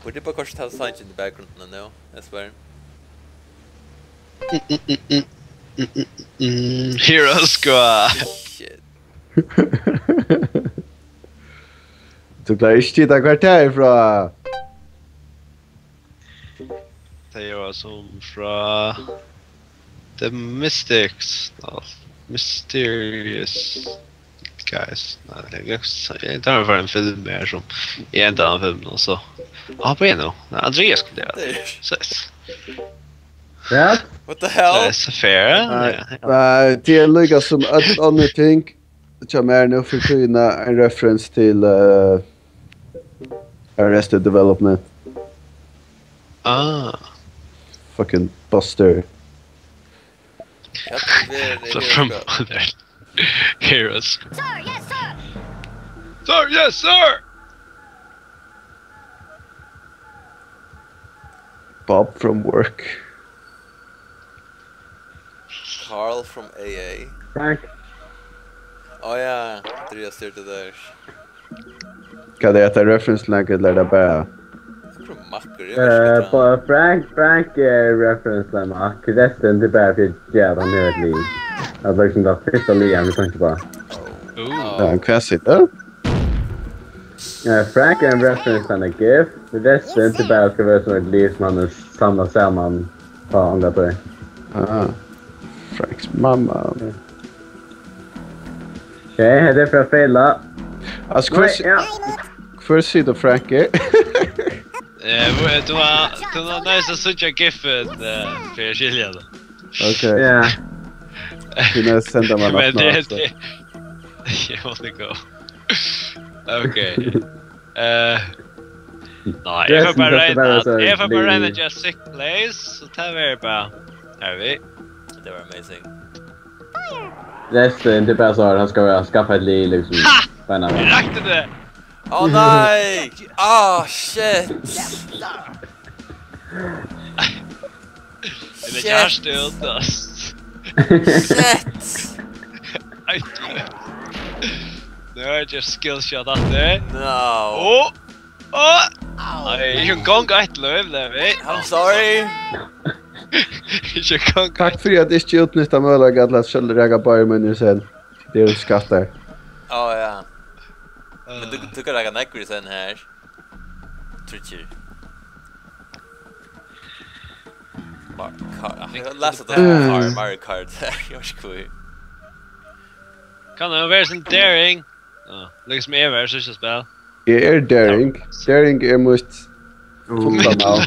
Would you put have signs in the background now, Esbern? Hero Squad! Shit. Du klarar inte det kvarter från... Det var som från... The Mystics. No, Mysterious guys. Nej, jag tar för en film mer som är inte en film och så. Ja, på en då. Andrias skulle göra det. Ses. Ja? What the hell? Det är så fair. Det är lika som ett annat ting. Som är nu för tydligen en referens till Arrested Development. Ah. Fucking Buster. From other heroes. Sir, yes, sir! Sir, yes, sir! Bob from work. Carl from AA. Frank. Oh yeah, Andrias styrte där. Kan det äta reference läget eller det bara? På Frank reference till Mac. Resten det bara för jävla nördliv. Att liksom det första ligan vi tänkte på. Ja, en kvässigt då? Frank är en reference till en GIF. Resten det bara ska vara som ett liv som han samlar samman på andra på det. Franks mamma. Okej, det är för att fela. Alltså, först sitter Frank är. Du har nice att söka giffen för skilja då. Okej. Ja. Kunna sända mig Men något det... snart. You wanna go. Okej. Nej, jag får bara räna just sick place. Så tar vi bara... Här vi. Det var amazing. Resten det bara så att han ska skaffa ett liv liksom. Jag rakte det! Oh nej! Ah shit! Eller kärste utast. Shit! Nu har jag just skillshot att det. No! Nej, jag kan gå ett löv där vi. I'm sorry! Tack för att jag inte utnyttjar möjligheten att självräga barmen sen. Det är skattar. Oh ja. Men du kan lägga näckor sen här. Twitcher. Jag läste att det var Mario Kart här. Jag är kul. Kan det vara sån daring? Liksom över så spel. Jag är daring. Daring är mest fundamental.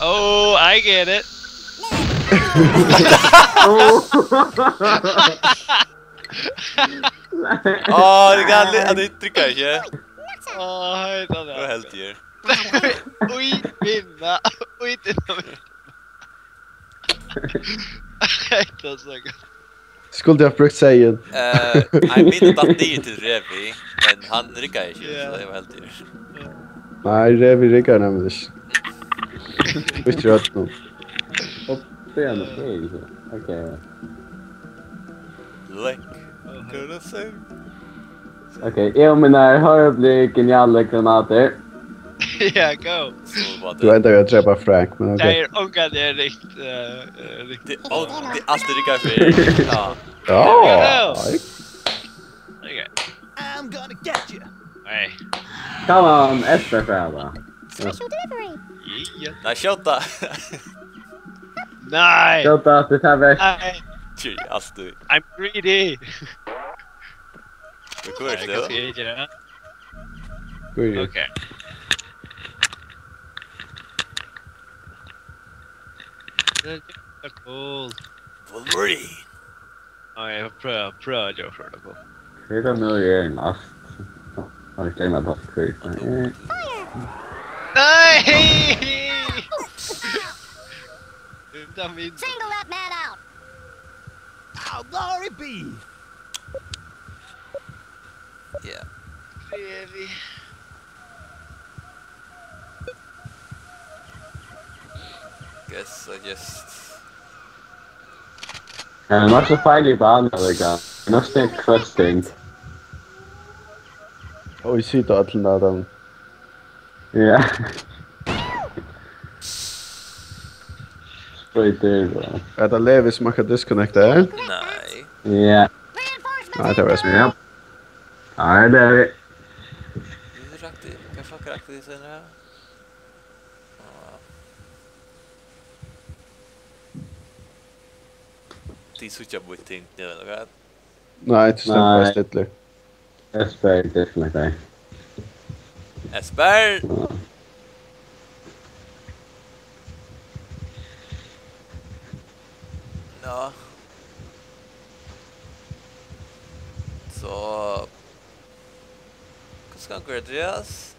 Oh, I get it. Åh, det kan inte trycka inte. Åh, hej då. Det var helt här. Oj, vinna. Oj, det var hej då, så gott. Skulle jag ha brukt sägen? Jag minns att det är till Levi, men han ryckade inte, så det var helt här. Nej, Levi ryckar nämligen. Visst är det nog. Okej. Like, gonna say. Okej, jag menar hör bli geniala granater. Ja, go. Du har inte jag träffat Frank, men okej. Det är unga, det är riktigt... Det är alltid ryckar för. Ja. Ja. Okej. I'm gonna get you. Nej. Come on, Esbern färda. Special delivery. Nej, köta. Nej. Köta, det tar väck. Nej. Tjej, alltid. I'm greedy. Det går inte då. Okej. Det är cool. Wolverine. Ja, jag får pröva att för det på. Det är nog är en last. Har jag glömt att skjuta. Nej! Single that man out. How glory be. Yeah. Levi. Guess I just... Not så farlig bana, like. Nästan questing. Oj, sitter att den där. Ja. Straight there, bro. Är det Levi som kan disconnecta här? Nej. Ja. Nej, det var Esbern. Ja. Ja, det är vi. Du rakte, vad fuck rakte det sen här? Det är så jobbigt ting nu eller? Nej, det stämmer fast Hitler. Esbern, definitivt. Esbern! Ja. Så... Hur ska han gå Andrias?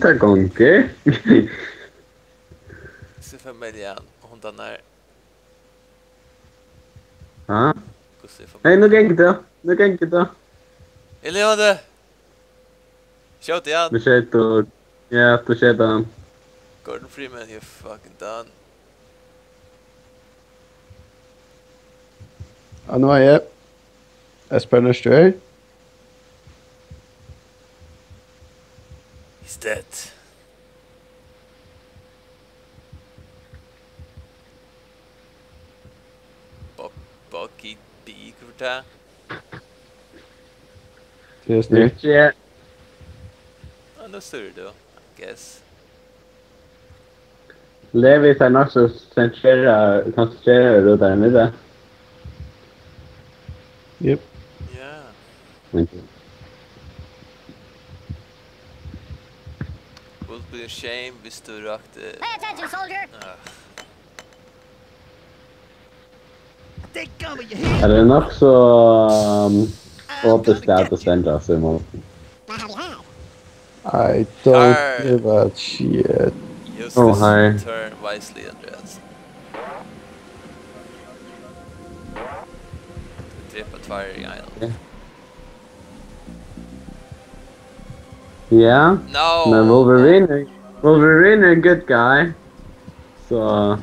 Tack onke. Se familjen, hon där. Ja. Hej, Hej, nu gäng det. Nu gäng det. Eliade! Shout igen! Du ser då. Ja, du ser då. Gordon Freeman, you're fucking done. Ja, nu är jag. Esbern är stör. He's dead. Bucky Beak för det. Det är snyggt. Ja. Ja, nu står du, I guess. Levi är också koncentrera då där nere. Japp. Ja. Would be a shame hvis du rakte... Pay attention, soldier! They come with your head. Är det nog så återställt att sända sig emot? I don't give a shit. Use Oh, this hi. turn wisely, Andrias. Drepa Fire Island. Ja. No! Men Wolverine är en good guy. Så...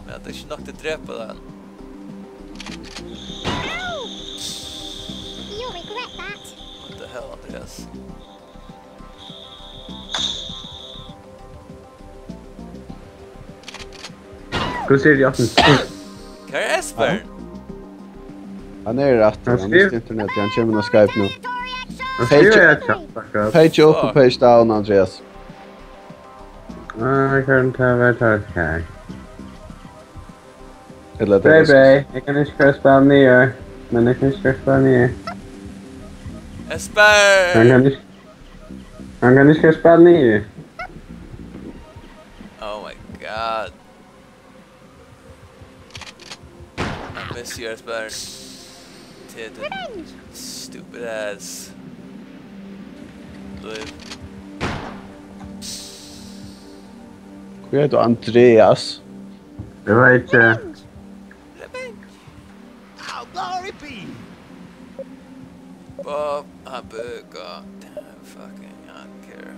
Men det är inte nog att drepa den. You'll regret that. What the hell, Andreas? Hur ser det ut? Kan jag Esbern? Han är rätt. Han skriver- är internet. Han kommer med Skype nu. Hej, jag Page up och page down, Andreas. Jag kan inte ha här. Eller det Baby, jag kan inte köra spel ner. Men jag kan inte köra spel ner. Esbern! Han kan inte köra spel ner. Oh my god. I miss you, Esbern. Tid. Stupid ass. Live. Hur är det Andreas? Det var inte... How glory be! Bob, I god damn fucking I don't care.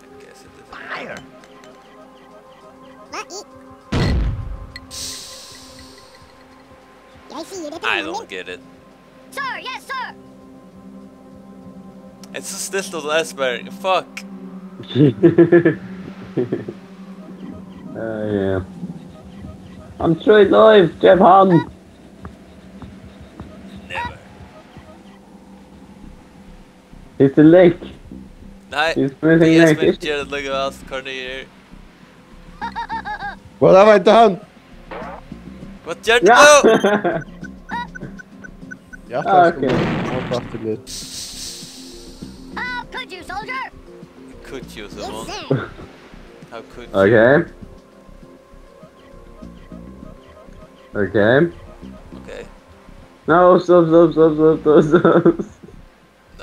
I guess it is. Fire! I don't get it. Sir, yes, sir! It's so still to Esbern. Fuck. Yeah. I'm straight live, Jeff Han. Never. He's the lake. Nej, He's missing Esbern lake. gör det lugnt allt Cornelier. Vad det var inte han? Vad gör du Ja! nu? Ja, Ah, tack. okej. How could you, soldier? Could you, someone? Yes, sir. How could you? Okay. Okay. Okay. No, stop.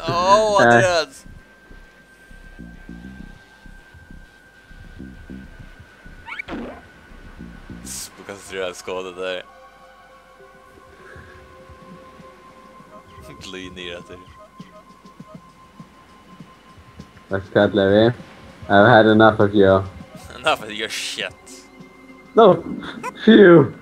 No, Andreas! Because Andreas skadade där. Glöj ner att det. Let's cut, Levi. I've had enough of you. Enough of your shit. No! Phew!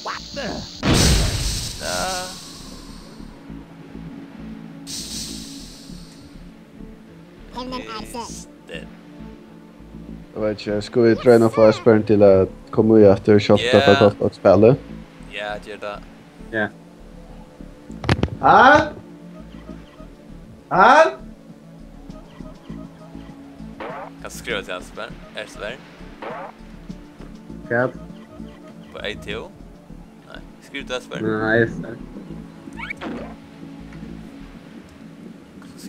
What the? He's dead. Jag vet inte, ska vi träna för Esbern till att komma ut efter shotta för att ta ett spel? Ja, det gör det. Yeah. Han? Kan skriva till Esbern. Esbern. Cut. På ATO. Nej, skriv till Esbern. Nice.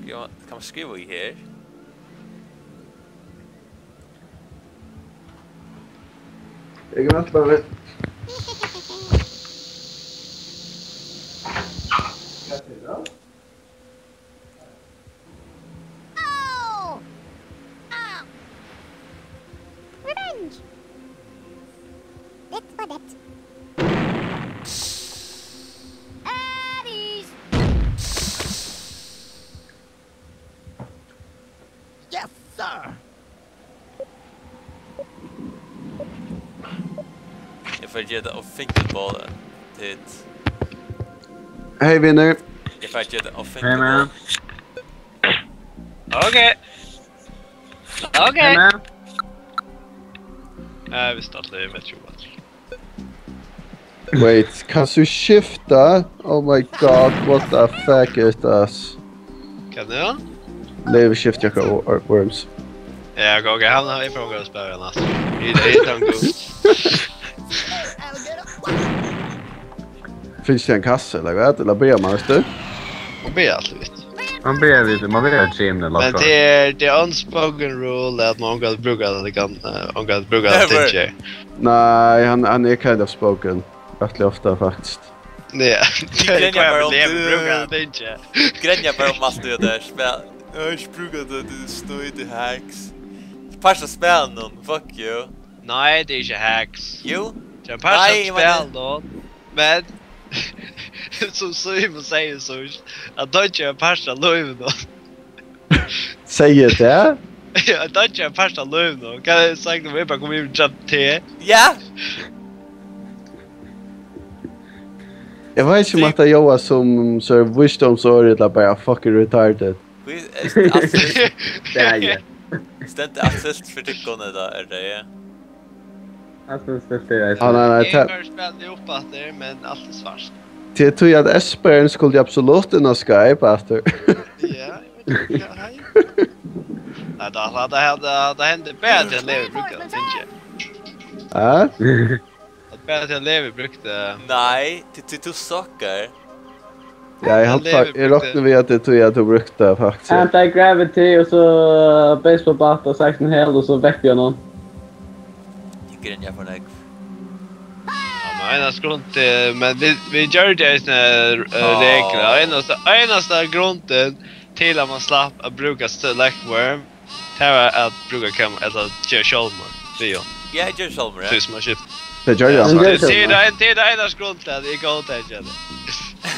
Kan man skriva i här? Jag kan inte bara... Oh! Ah! Revenge! That's for that. Addies! Yes, sir! If I get a fingerball till it. Hej vinner! If I get a Hey, fingerball. man. Okej. Hey, Okej. man. Vi startar ju med Chubat. Wait, kan du skifta? Oh my god, what the fuck is this? Kan du? Levi shift jag worms. Ja, okej. Han har ifrån att spela nästa. Det är han god. Finns det en kasse eller vad? Eller ber man det? Och be allt vet. Man ber lite, man ber ett gym eller Men något. det är unspoken rule att man kan bruka det kan det tänka. Nej, han är kind of spoken. Rätt ofta faktiskt. Nej. Grejen är bara om du- bruka det tänka. Grejen bara om man står där spel. Jag brukar att du står i the hacks. Passa spel någon. Fuck you. Nej, det är inte hacks. Jo. Det är passat Nej, men spel då. Men som Símun säger så att det inte är passat löv då. Säger det? Ja, det inte är passat löv då. Kan jag säga att vi bara kommer in och jump till? Ja. Jag vet inte om att jag var som så wisdomsåret eller bara fucking retarded. Det är ju. Ständ assist för tyckorna där är det. Alltså, det är Ja, nej, Jag har spelat ihop att det men allt är svart. det tror jag att Esbern skulle absolut inte Skype efter. Ja, jag vet inte. Hej. Nej, det hände bättre än Levi brukade, tänker jag. Ja? Att bättre än Levi brukade... Nej, till socker. Ja, jag räknar vid att det tror jag att du brukade faktiskt. Anti-gravity och så baseball bat och 16 hel och så väckte jag någon. Grejen jag får en ägg. Ja, men ena grunden, men vi gör det i såna regler. Enaste grunden till att man slapp att bruka selectworm det var att bruka eller köra självmord. Ja, jag gör själv med Det är som har skift. Det gör jag. Men faktiskt. det- Det är det ena grunden i godtänkande.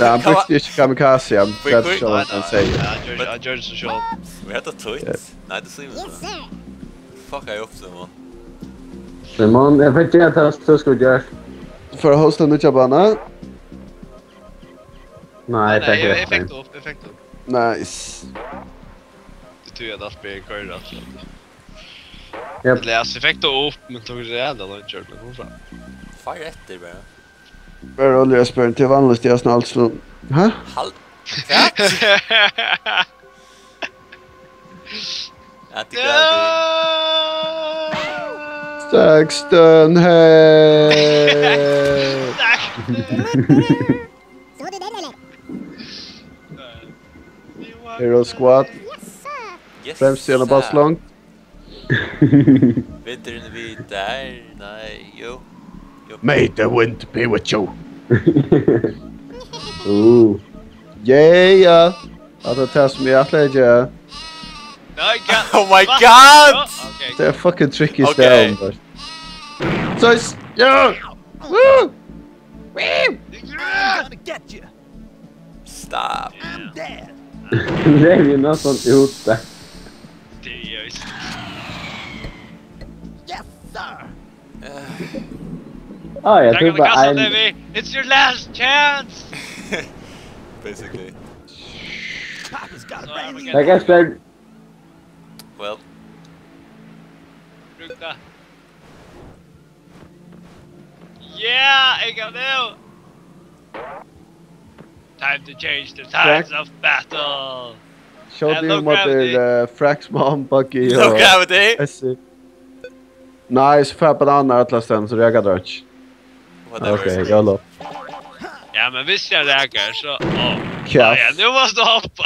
Nej, han brukade inte kamikaze, han brukade Quick, så att han säger. Han gör det så själv. Vi heter Twit. Nej, det ser Yes, inte. sir. Fuck jag upp det man. Simon, jag vet inte att det ska göras. För att hosta nya bana. Nej, tack. Effekt upp. Nice. Det tror jag att blir korrat. Japp. Läs effekt upp, men tog det ändå när jag körde den fram. Fire efter bara. Bara olja Esbern till vanligt jag snart så. Hä? Halt. Katt. Anti-gravity. 16 hej! Så det där eller? Hero squad. Yes, sir. Yes. Främst gärna bara långt. Vet du när vi är där? Nej, jo. May the wind be with you. Ooh. Yeah! Alltså test me att lägga. Nej, Oh my god! Okej. Det är fucking tricky Okej. style. Så, ja! Woo! I'm gonna get you. Stop. I'm dead. Det är ju nästan ute. Det är just. Yes, sir. Ja, jag Tack tror alla bara kassan, en... Levi! It's your last chance! Basically. Papa's got a So brand new. Tack Esbern. Well, Frukta. Yeah, I got now! Time to change the tides of battle! Show Ja, me low what the Frax mom buggy no gravity. Essi. Nice, för bananer atlasen så jag kan dra. Whatever. Okej, jag lov. Ja, men visst jag räkar så... Åh, Ja. ja, nu måste du hoppa!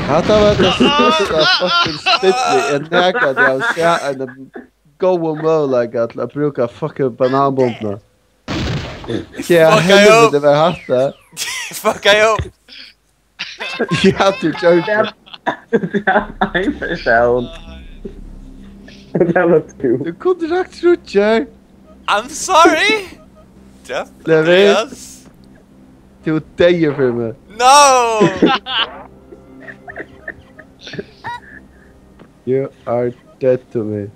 Hata var det största fucking stittlig en näkad jag ser en goa möjlighet att bruka fucking bananbombna. Ja, helvete vad hatta. Fucka upp. Ja, du gör det. En person. Det var två. Du kunde rakt rutschar. I'm sorry. Jeff. Levi. Andrias. Du dejer för mig. No. You are dead to me.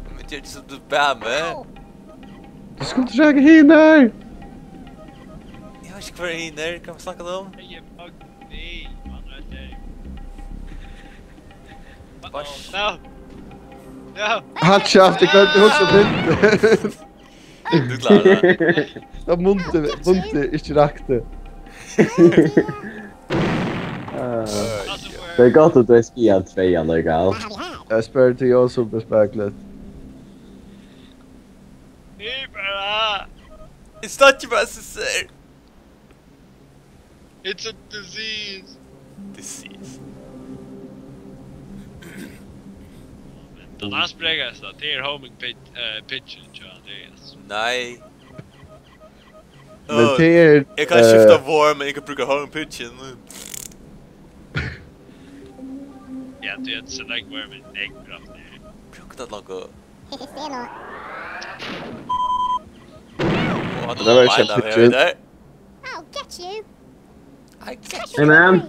Men det är så du bär med. Du skulle inte räka hinner. Jag vet inte vad det hinner. Kan vi snacka om? Hey, fuck me! Man right there. Vars. No! No! Halt käft, det kan inte huxa bint. Du klarar det. Jag munte, inte rakte. Det är gott att du är skiad tvåan, det är galet. Jag spör till jag som bespeklet. Ibra! It's not your sister. It's a disease! Disease. Den här sprägas då, det är homing pitchen, tror jag, Andrias. Nej. Men det är... Jag kan skifta var, men jag kan bruka home pitchen. Ja, du vet, så länge var min äggkraft nu. Bruka det långt. Det var ju kämpigt. I'll get you. I get Hey man.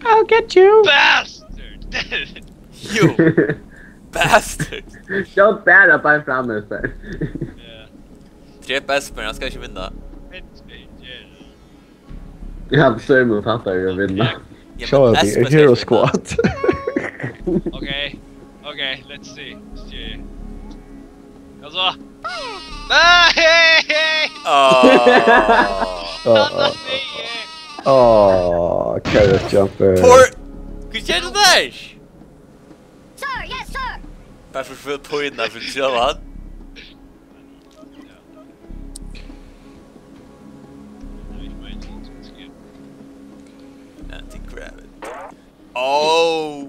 I'll get you! Bastard! you, bastard. Don't bad up I'm from Esbern. Ja, Drep Esbern, han ska inte vinna. Jag hade Símun fattar ju att vinna. Ja, Show men me a Esbern ska hero inte vinna. squad. Okay, let's see. Alltså... Nej! Carrot jumper. Poor... Good känna där! Sir, yes, sir. Varför får på innan för chillan? Anti-gravity. Oh!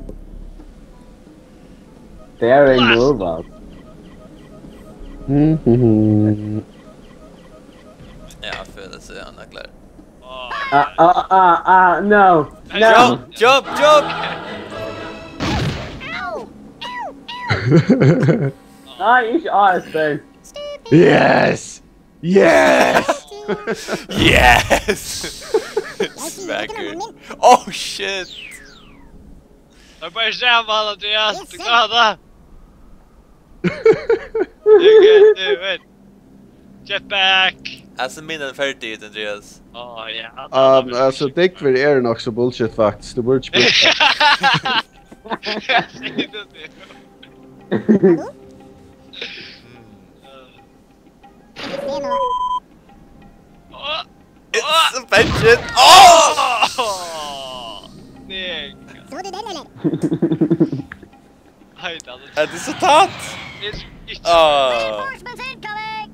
Det är en move up. Ja, för det ser han klar. No. No. Jump! Nej, inte Esbern. Yes! Yes! Yes! Smacker. Oh shit! Jag börjar säga Andrias, du glada! You can do it! Jetpack! Alltså minnen färdigt, Andrias. Oh ja. Alltså Dickver är nog så bullshit faktiskt. Du borde spela. Jag säger det nu. It's a vengeance! Oh! Snygg! Är det så tatt? Reinforcements incoming.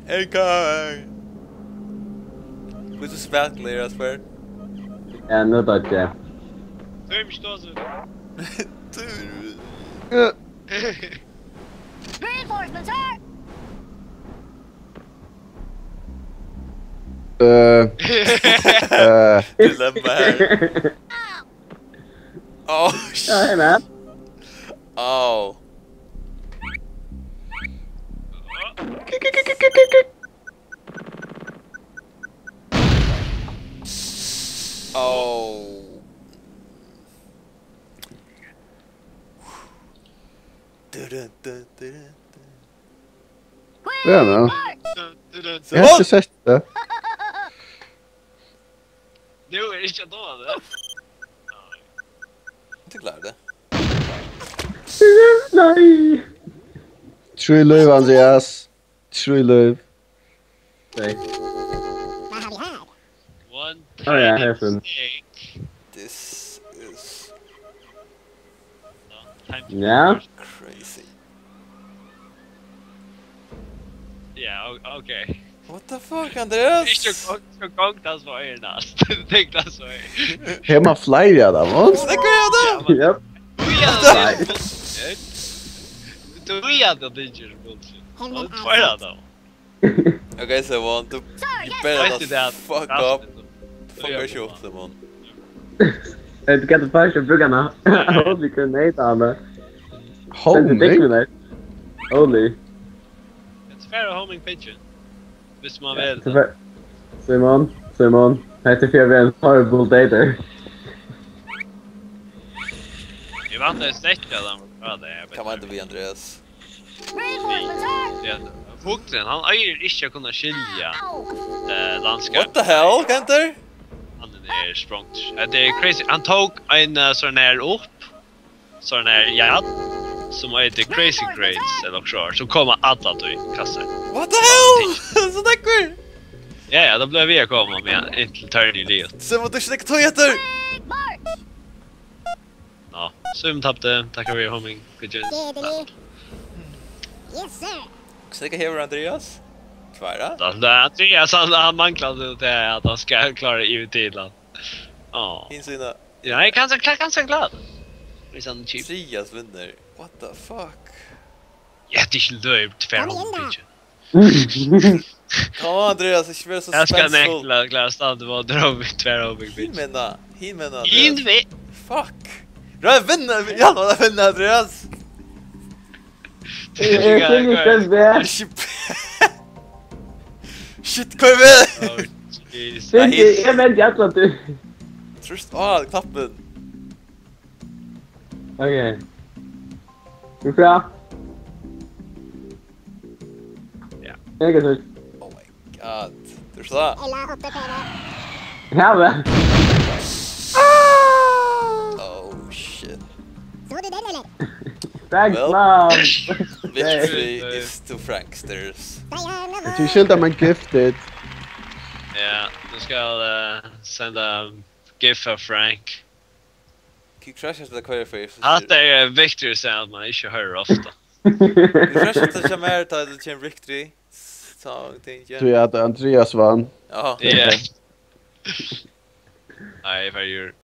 Incoming! Who's the spat clear as for? Ja, nu dött jag. Reinforcements, sir. Dilemma här. Oh Ja, hej man. Oh. Oh. Ja, nou. Så Jeg har ikke sett det. Nu är det inte då det. inte klar det. Nej! True love, Andreas. True love. Nej. What have you had? One Oh, yeah, tiny happen. mistake. This is No, time to Yeah? crazy. Yeah, okay. What the fuck, Andreas? Ikke gång das var er nast. Tänk das var er. Hemma flere av dem, va? Snackar jag då? Japp. Nej. Du är det digger bullshit. Och två då. Okay, so one to Sir, you yes, better Vet du not det? fuck up. Fuck Ja, our shit, Simon. Du kan inte första buggarna. Holy grenade armor. Homing? Holy. It's fair homing pigeon. Visst man vill. Simon. Jag tycker jag är en horrible dater. Vi vann det snäcka dem. Ja, det är. Kan man inte bli Andreas? Reinforcements, sir. Fuglen, han eier ikke kunna skilja landskap. What the hell, Kenter? Han är språngt. Det är crazy. Han tog en sån här upp. Sån här jad. Som heter Crazy Grades eller så. Som kommer alla till kassan. What the hell? Så snackar Ja, då blev vi komma med en till turn i livet. Simon, du snackar tojeter! Big march. Ja, Sum tappade. Tackar vi homing. Pigeons. Diddly. Yes, sir. Snacka här Andreas? Kvära? Andrias han manglade det att han ska klara EU-titlen. Ja. Insyna. Jag är ganska glad. Visst han cheap. Andreas vinner. What the fuck? Jättelöjt för honom. Kom on, Andreas, jag spelar så Jag ska spänstfull. näkla glasstad det var drömmigt tvärhobbig bitch. Hinmena Andreas. Invi! Fuck! Jag vinner! Jag vinner Andreas! Shit, kom igen! Jag vet inte att du... Trust knappen. Okej. Du är bra. Ja. Jag kan Oh my god. Trust that. Eller hoppar på det. Ja, men. Oh shit. Så det den eller? Thanks, Well. mom. Victory is to Franksters. Jag tycker inte att man gifted. Ja, du ska sända GIF av Frank. Kik crashes the query face. Att det är Victor säger att man inte hör ofta. Kik crashes the chamber till the victory. Så tänkte Tror jag. jag att Andreas vann. Ja. Ja. Nej, för djur.